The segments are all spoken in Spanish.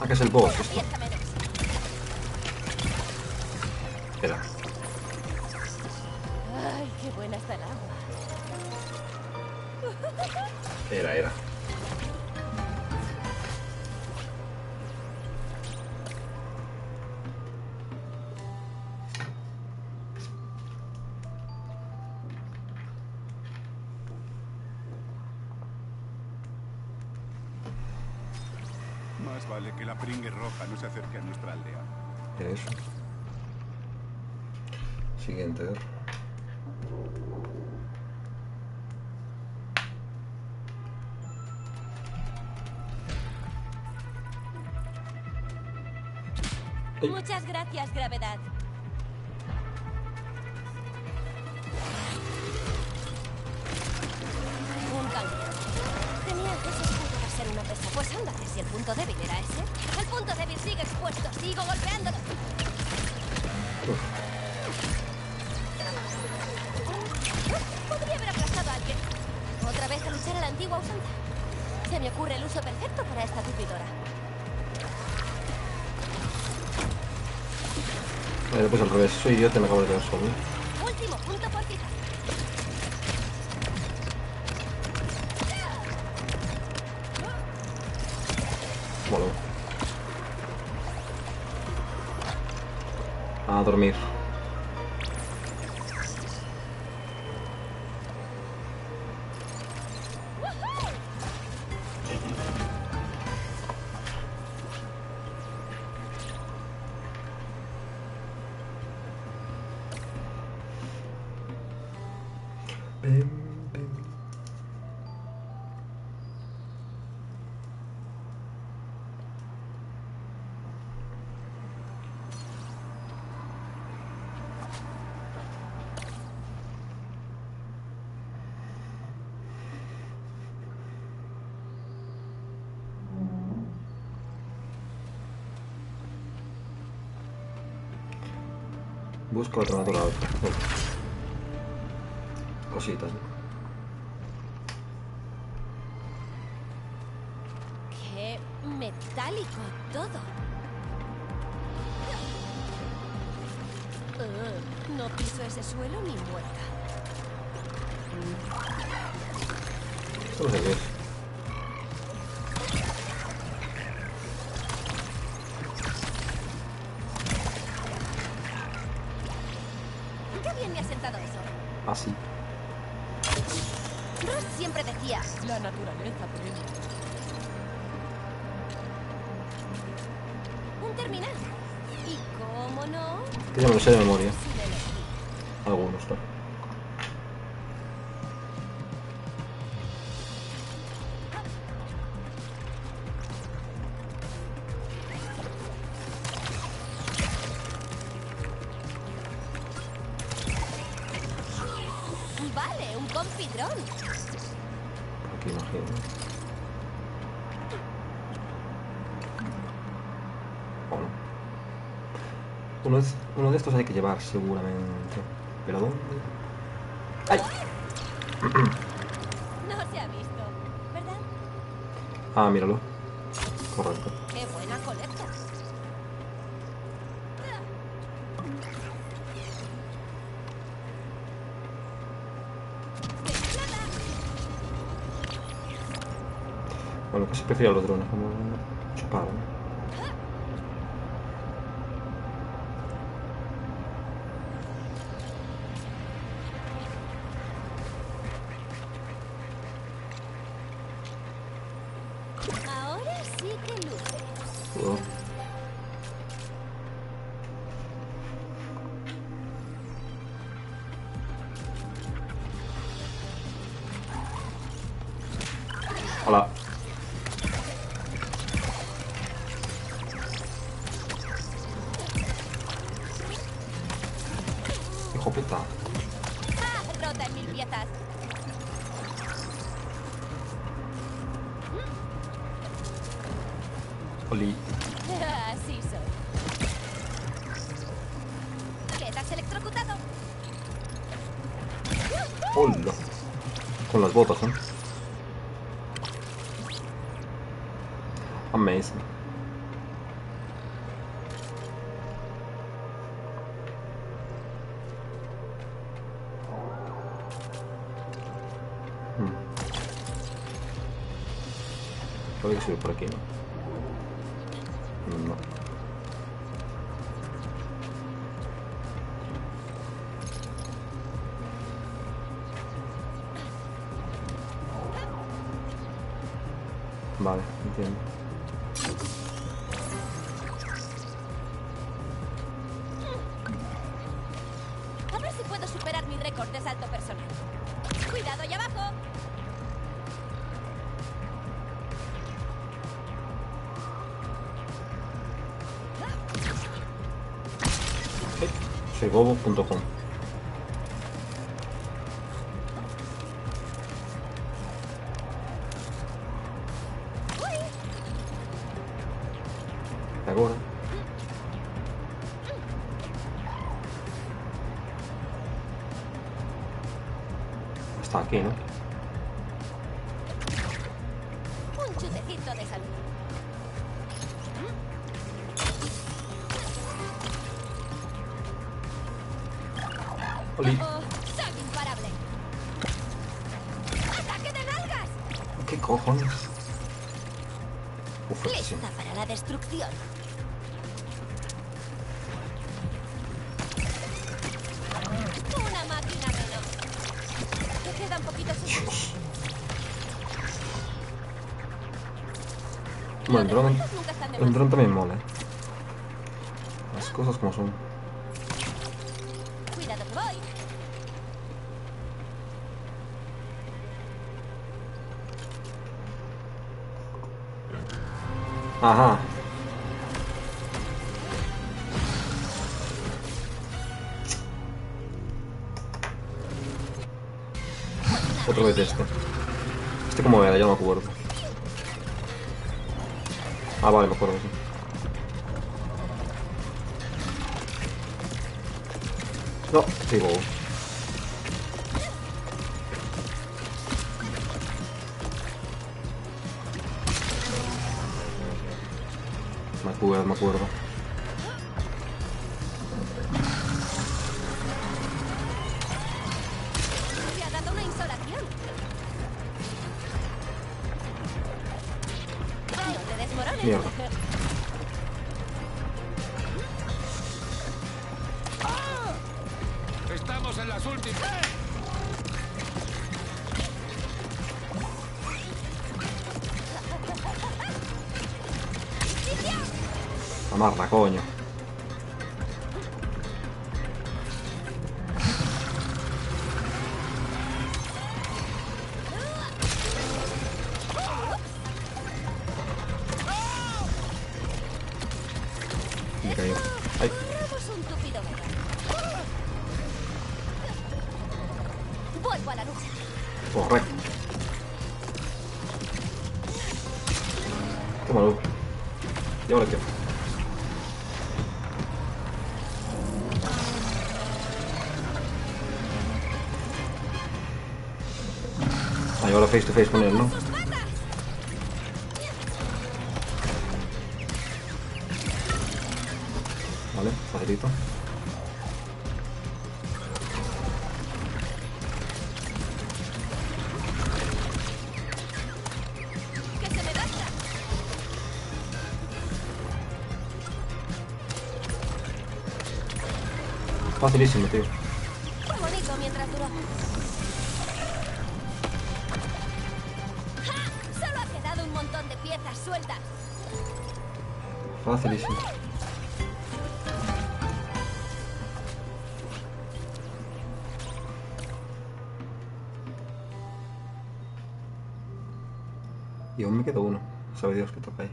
Ah, que es el boss esto. Era. Ay, qué buena está el agua. Era. Más vale que la pringue roja no se acerque a nuestra aldea. Eso. Siguiente, a ver. Ay. Muchas gracias, gravedad. Un cangrejo. Tenía que ser una pesa. Pues ándate, si el punto débil era ese. El punto débil sigue expuesto. Sigo golpeándolo. Podría haber aplastado a alguien. Otra vez a luchar a la antigua usanza. Se me ocurre el uso perfecto para esta tupidora. Vale, pues al revés. Soy idiota y me acabo de quedar solo. Último punto por fijar. Bueno. A dormir. Busco alternativa a otra. Cositas, ¿no? Qué metálico todo. No piso ese suelo ni muerta. Esto no sé qué es. Qué bien me ha sentado eso. Así. Ross siempre decía, la naturaleza premia. Un terminal. Y cómo no, Yo ya me lo sé de memoria. sin elegir. Algunos, claro. Vale, un confidrón. Aquí imagino. Bueno. Uno de estos hay que llevar seguramente. ¿Pero dónde? ¡Ay! No se ha visto, ¿verdad? Ah, míralo. Correcto. Qué buena colecta. Bueno, casi prefiero los drones como chupar, ¿no? Ahora sí que luce. Oh. Hola. Hijo puta. ¡Ah! Rota en mil piezas. Oli. Así soy. Quedas electrocutado. Hola. Con las botas, ¿eh? Hay que subir por aquí, ¿no? No. Vale, entiendo. A ver si puedo superar mi récord de salto personal. ¡Cuidado allá abajo! Soybobo.com. ¿De acuerdo? Hasta aquí, ¿no? Un chutecito de salud. Oli. Oh, soy imparable. ¡Ataque de nalgas! ¿Qué cojones? Uf, sí. Lista para la destrucción. Una máquina menos. Me queda un poquito sin... Bueno, Los descuentos nunca están de el más. dron también mola, ¿eh? Las cosas como son. Cuidado que voy. Ajá. Otro vez este. Este como era, ya no me acuerdo. Ah, vale, me acuerdo, sí. No, sí, bobo. Me acuerdo. Me ha dado una insolación. No te desmorones. Mierda. Estamos en las últimas. Amarra, coño. Me he caído. Ay, Tenemos un tupido verde. Vuelvo a la lucha. correcto. Qué malo. ¿Y ahora qué? Ahí ahora face to face con él, ¿no? ¡Sus patas! Vale, facilito. ¡Que se me gasta! Facilísimo, tío. Qué bonito mientras duró. ¡Ja! Solo ha quedado un montón de piezas sueltas. Facilísimo. Y aún me queda uno. Sabe Dios que toca ahí.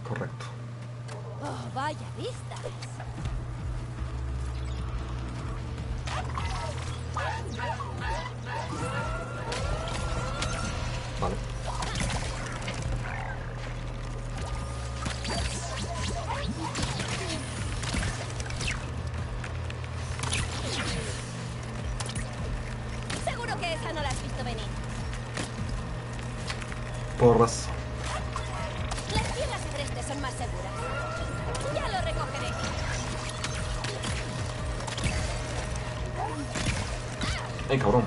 Correcto. Oh, vaya vistas. Vale. Porras. Las tierras agrestes son más seguras. Ya lo recogeré. ¡Ay, cabrón!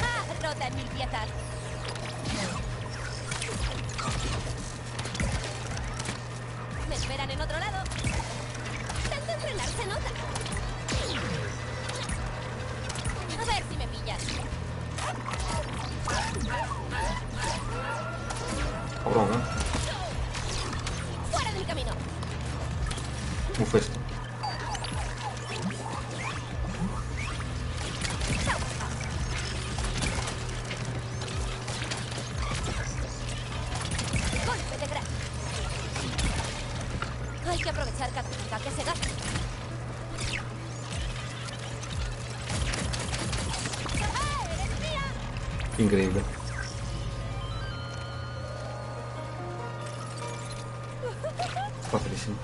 ¡Ah! Rota en mil piezas. Me esperan en otro lado. Tanto entrenar se nota. A ver si me pillas. Cabrón, ¡Fuera del camino! ¿Cómo fue esto? Golpe de crack. Hay que aprovechar cada pica que se gasta. ¡Ah, eres mía! Increíble. Facilísimo.